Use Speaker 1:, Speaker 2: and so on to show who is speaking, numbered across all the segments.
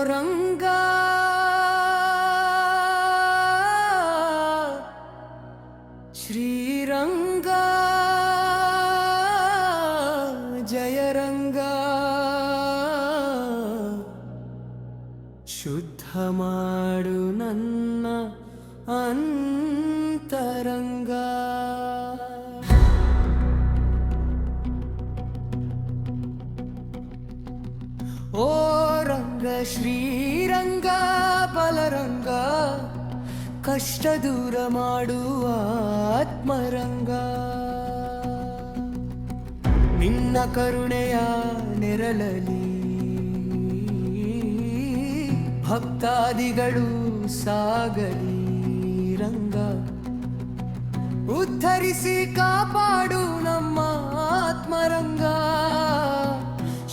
Speaker 1: ರಂಗ ಶ್ರೀರಂಗ ಜಯ ರಂಗ ಶುದ್ಧ ಮಾಡು ನನ್ನ ಅಂತರಂಗ. ಓ ರಂಗ ಶ್ರೀರಂಗ ಬಲರಂಗ ಕಷ್ಟ ದೂರ ಮಾಡುವ ಆತ್ಮರಂಗ. ನಿನ್ನ ಕರುಣೆಯ ನೆರಳಲಿ ಭಕ್ತಾದಿಗಳು ಸಾಗಲಿ ರಂಗ. ಉದ್ಧರಿಸಿ ಕಾಪಾಡು ನಮ್ಮ ಆತ್ಮರಂಗ.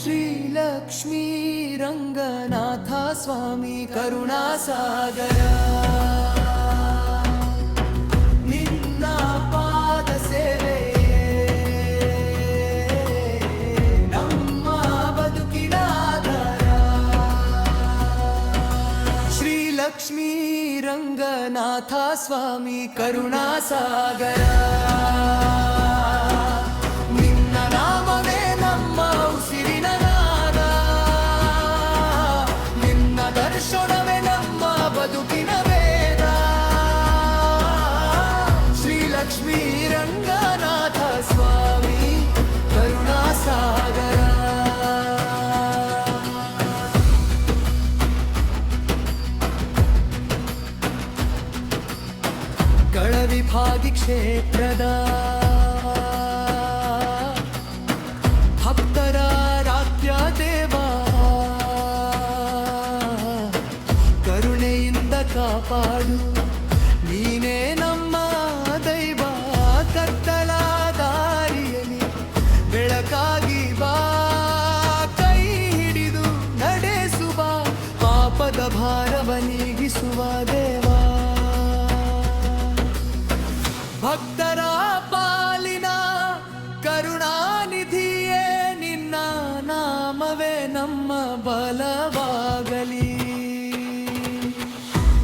Speaker 1: ಶ್ರೀಲಕ್ಷ್ಮೀ ರಂಗನಾಥ ಸ್ವಾಮಿ ಕರುಣಾಸಾಗರ. ನಿನ್ನ ಪಾದ ಸೇವೆ ನಮ್ಮ ಬದುಕಿನ ಆಧಾರ. ಶ್ರೀಲಕ್ಷ್ಮೀ ರಂಗನಾಥ ಸ್ವಾಮಿ ಕರುಣಾಸಾಗರ. ನಿನ್ನ ನಾಮವೇ ನಮ್ಮ ಉಸಿರಿನ ನಾದ. ನಿನ್ನ ದರ್ಶನವೇ ನಮ್ಮ ಬದುಕಿನ ವೇದ. ಶ್ರೀಲಕ್ಷ್ಮೀ ರಂಗನಾಥ ಸ್ವಾಮಿ ಕರುಣಾಸಾಗರ. ಕಳವಿಭಾಗಿ ಕ್ಷೇತ್ರದ ಭಕ್ತರ ರಾತ್ಯ ದೇವ. ಕರುಣೆಯಿಂದ ಕಾಪಾಡು ನೀನೇ ನಮ್ಮ ದೈವ. ಕತ್ತಲ ದಾರಿಯಲ್ಲಿ ಬೆಳಕಾಗಿ ಬಾ. ಕೈ ಹಿಡಿದು ನಡೆಸುವ ಪಾಪದ ಭಾರವ ನೀಗಿಸುವ ದೇವ. ಭಕ್ತರ ಪಾಲಿನ ಕರುಣಾನಿಧಿಯೇ ನಿನ್ನ ನಾಮವೇ ನಮ್ಮ ಬಲವಾಗಲಿ.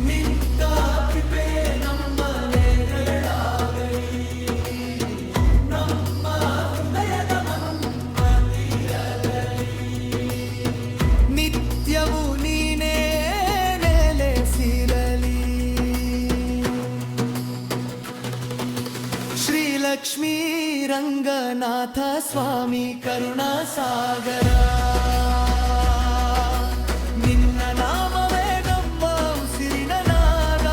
Speaker 1: ನಿನ್ನ ಕೃಪೆ ನಮ್ಮ ನೆರಳಾಗಲಿ. ನಮ್ಮ ಹೃದಯದ ಮಂದಿರದಲ್ಲಿ ನಿತ್ಯವೂ ನೀನೇ ನೆಲೆಸಿರಲಿ. ಶ್ರೀಲಕ್ಷ್ಮೀ ರಂಗನಾಥ ಸ್ವಾಮಿ ಕರುಣಾಸಾಗರ. ನಿನ್ನ ನಾಮವೇ ನಮ್ಮ ಉಸಿರಿನ ನಾದ.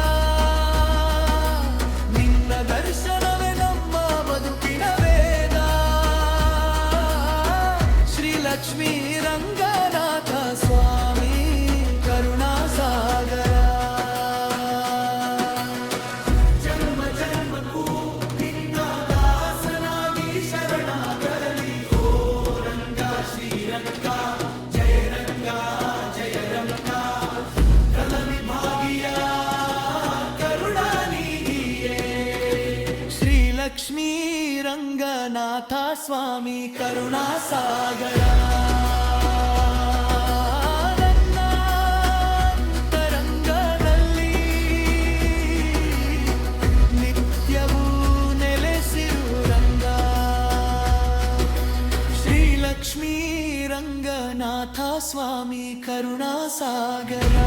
Speaker 1: ನಿನ್ನ ದರ್ಶನವೇ ನಮ್ಮ ಬದುಕಿನ ವೇದ. ಶ್ರೀಲಕ್ಷ್ಮೀ ರಂಗನಾಥ ಸ್ವಾಮಿ ಕರುಣಾಸಾಗರ. ಶ್ರೀಲಕ್ಷ್ಮೀ ರಂಗನಾಥ ಸ್ವಾಮಿ ಕರುಣಾಸಾಗರ. ನನ್ನ ಅಂತರಂಗದಲ್ಲಿ ನಿತ್ಯವೂ ನೆಲೆಸಿರು ರಂಗ. ಶ್ರೀಲಕ್ಷ್ಮೀ ರಂಗನಾಥ ಸ್ವಾಮಿ ಕರುಣಾಸಾಗರ.